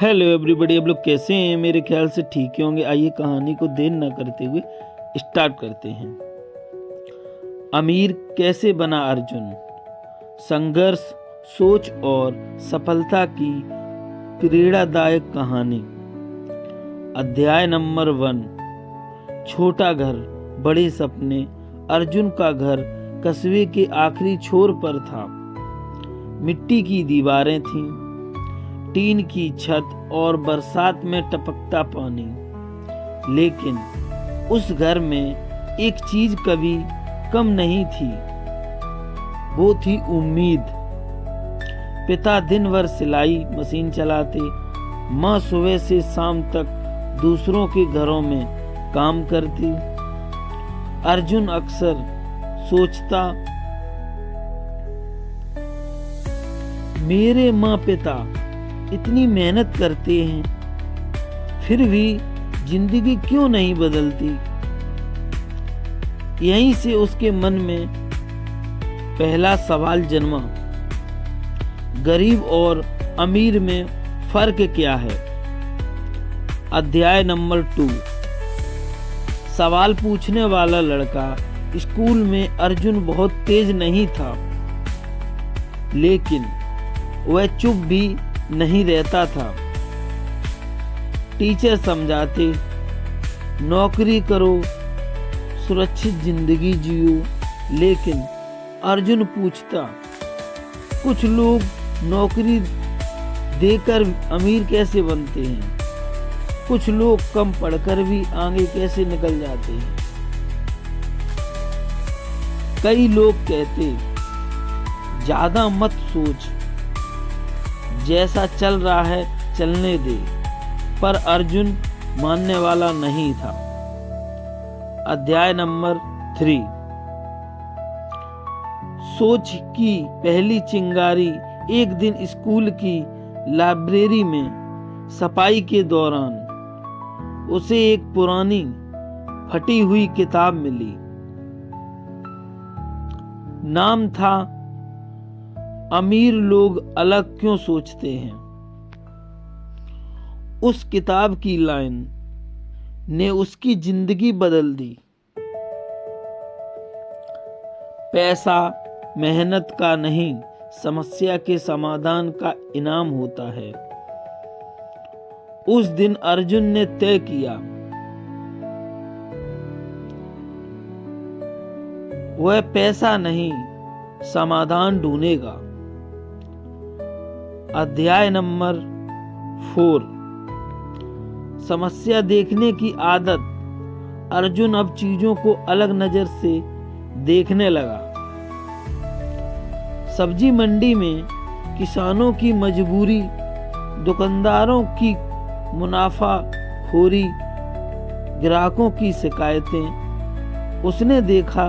Hello everybody, आप लोग कैसे हैं? मेरे ख्याल से ठीक ही होंगे। आइए कहानी को देर न करते हुए स्टार्ट करते हैं। अमीर कैसे बना अर्जुन? संघर्ष, सोच और सफलता की प्रेरणादायक कहानी। अध्याय नंबर 1। छोटा घर, बड़े सपने। अर्जुन का घर कस्बे के आखिरी छोर पर था। मिट्टी की दीवारें थीं, टीन की छत और बरसात में टपकता पानी। लेकिन उस घर में एक चीज कभी कम नहीं थी, वो थी उम्मीद। पिता दिन भर सिलाई मशीन चलाते, माँ सुबह से शाम तक दूसरों के घरों में काम करती। अर्जुन अक्सर सोचता, मेरे माँ पिता इतनी मेहनत करते हैं, फिर भी जिंदगी क्यों नहीं बदलती? यहीं से उसके मन में पहला सवाल जन्मा, गरीब और अमीर में फर्क क्या है? अध्याय नंबर 2। सवाल पूछने वाला लड़का। स्कूल में अर्जुन बहुत तेज नहीं था, लेकिन वह चुप भी नहीं रहता था। टीचर समझाते, नौकरी करो, सुरक्षित जिंदगी जियो, लेकिन अर्जुन पूछता, कुछ लोग नौकरी देकर अमीर कैसे बनते हैं? कुछ लोग कम पढ़कर भी आगे कैसे निकल जाते हैं? कई लोग कहते, ज्यादा मत सोच, जैसा चल रहा है चलने दे, पर अर्जुन मानने वाला नहीं था। अध्याय नंबर 3। सोच की पहली चिंगारी। एक दिन स्कूल की लाइब्रेरी में सफाई के दौरान उसे एक पुरानी फटी हुई किताब मिली। नाम था, अमीर लोग अलग क्यों सोचते हैं। उस किताब की लाइन ने उसकी जिंदगी बदल दी। पैसा मेहनत का नहीं, समस्या के समाधान का इनाम होता है। उस दिन अर्जुन ने तय किया, वह पैसा नहीं, समाधान ढूंढेगा। अध्याय नंबर 4। समस्या देखने की आदत। अर्जुन अब चीजों को अलग नजर से देखने लगा। सब्जी मंडी में किसानों की मजबूरी, दुकानदारों की मुनाफाखोरी, ग्राहकों की शिकायतें। उसने देखा,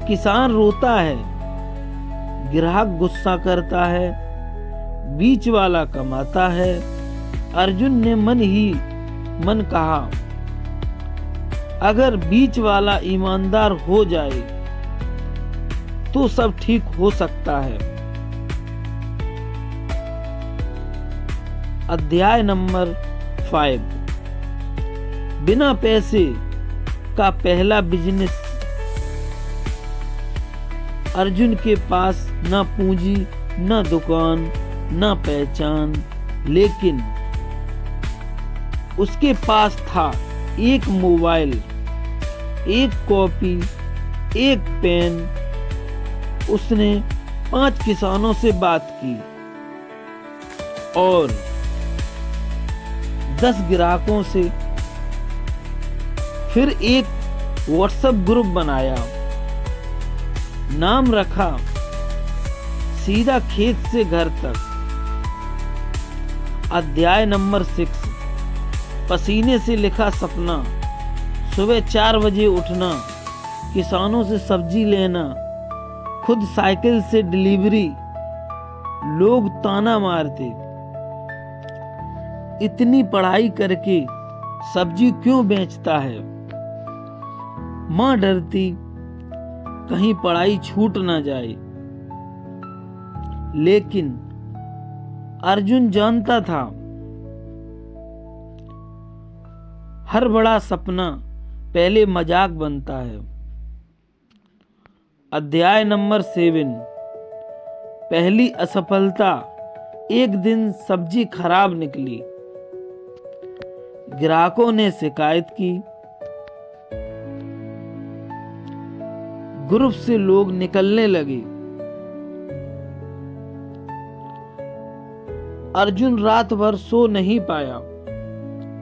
किसान रोता है, ग्राहक गुस्सा करता है, बीच वाला कमाता है। अर्जुन ने मन ही मन कहा, अगर बीच वाला ईमानदार हो जाए तो सब ठीक हो सकता है। अध्याय नंबर 5। बिना पैसे का पहला बिजनेस। अर्जुन के पास न पूंजी, न दुकान, न पहचान, लेकिन उसके पास था एक मोबाइल, एक कॉपी, एक पेन। उसने 5 किसानों से बात की और 10 ग्राहकों से। फिर एक व्हाट्सएप ग्रुप बनाया, नाम रखा, सीधा खेत से घर तक। अध्याय नंबर 6। पसीने से लिखा सपना। सुबह 4 बजे उठना, किसानों से सब्जी लेना, खुद साइकिल से डिलीवरी। लोग ताना मारते, इतनी पढ़ाई करके सब्जी क्यों बेचता है? माँ डरती, कहीं पढ़ाई छूट ना जाए। लेकिन अर्जुन जानता था हर बड़ा सपना पहले मजाक बनता है। अध्याय नंबर 7। पहली असफलता। एक दिन सब्जी खराब निकली। ग्राहकों ने शिकायत की। ग्रुप से लोग निकलने लगे। अर्जुन रात भर सो नहीं पाया,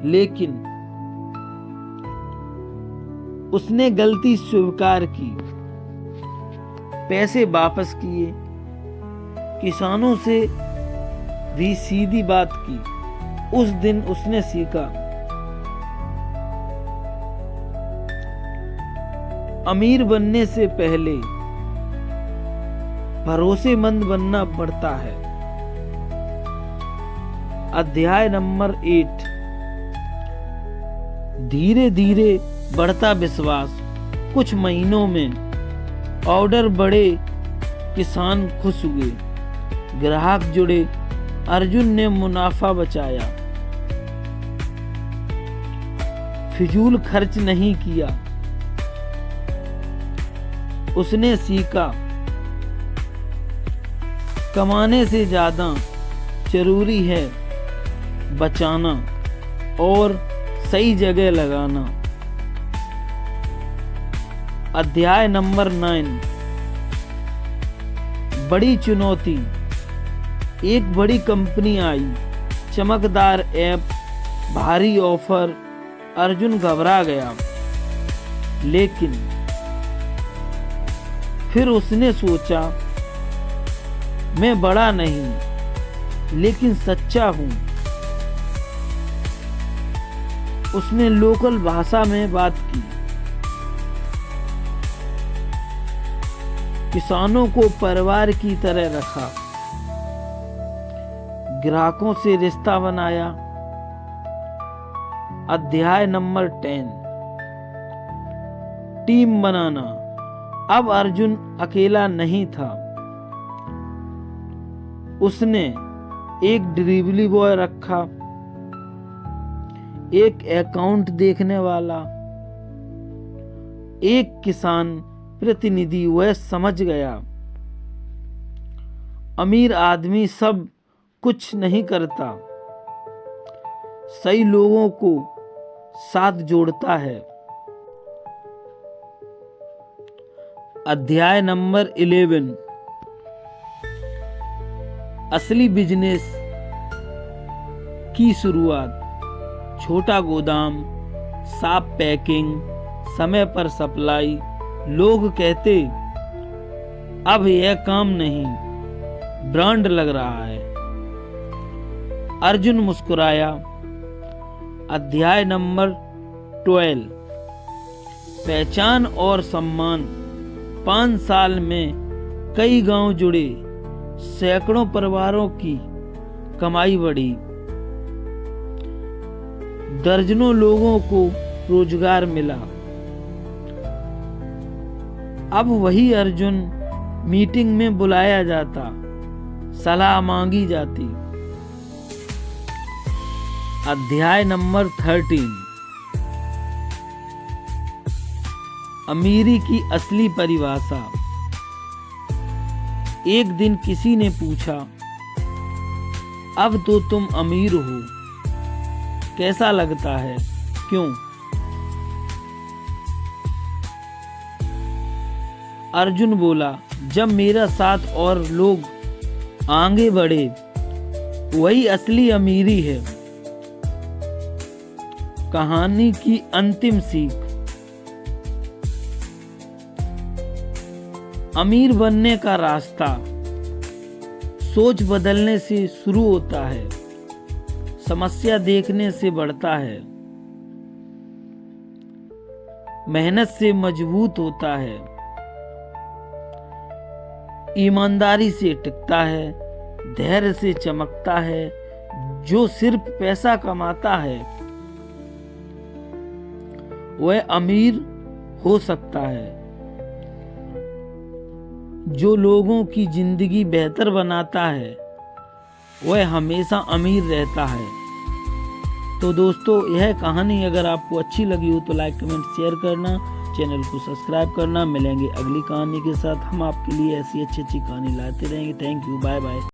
लेकिन उसने गलती स्वीकार की, पैसे वापस किए, किसानों से भी सीधी बात की। उस दिन उसने सीखा, अमीर बनने से पहले भरोसेमंद बनना पड़ता है। अध्याय नंबर 8। धीरे धीरे बढ़ता विश्वास। कुछ महीनों में ऑर्डर बढ़े, किसान खुश हुए, ग्राहक जुड़े। अर्जुन ने मुनाफा बचाया, फिजूल खर्च नहीं किया। उसने सीखा, कमाने से ज्यादा जरूरी है बचाना और सही जगह लगाना। अध्याय नंबर 9। बड़ी चुनौती। एक बड़ी कंपनी आई, चमकदार ऐप, भारी ऑफर। अर्जुन घबरा गया, लेकिन फिर उसने सोचा, मैं बड़ा नहीं लेकिन सच्चा हूं। उसने लोकल भाषा में बात की, किसानों को परिवार की तरह रखा, ग्राहकों से रिश्ता बनाया। अध्याय नंबर 10। टीम बनाना। अब अर्जुन अकेला नहीं था। उसने एक डिलीवरी बॉय रखा, एक अकाउंट देखने वाला, एक किसान प्रतिनिधि। वह समझ गया, अमीर आदमी सब कुछ नहीं करता, सही लोगों को साथ जोड़ता है। अध्याय नंबर 11। असली बिजनेस की शुरुआत। छोटा गोदाम, साफ पैकिंग, समय पर सप्लाई। लोग कहते, अब यह काम नहीं, ब्रांड लग रहा है। अर्जुन मुस्कुराया। अध्याय नंबर 12। पहचान और सम्मान। 5 साल में कई गांव जुड़े, सैकड़ों परिवारों की कमाई बढ़ी, दर्जनों लोगों को रोजगार मिला। अब वही अर्जुन मीटिंग में बुलाया जाता, सलाह मांगी जाती। अध्याय नंबर 13। अमीरी की असली परिभाषा। एक दिन किसी ने पूछा, अब तो तुम अमीर हो, कैसा लगता है, क्यों? अर्जुन बोला, जब मेरा साथ और लोग आगे बढ़े, वही असली अमीरी है। कहानी की अंतिम सीख। अमीर बनने का रास्ता सोच बदलने से शुरू होता है, समस्या देखने से बढ़ता है, मेहनत से मजबूत होता है, ईमानदारी से टिकता है, धैर्य से चमकता है। जो सिर्फ पैसा कमाता है वह अमीर हो सकता है। जो लोगों की जिंदगी बेहतर बनाता है वह हमेशा अमीर रहता है। तो दोस्तों, यह कहानी अगर आपको अच्छी लगी हो तो लाइक कमेंट शेयर करना, चैनल को सब्सक्राइब करना। मिलेंगे अगली कहानी के साथ। हम आपके लिए ऐसी अच्छी अच्छी कहानी लाते रहेंगे। Thank you, bye bye.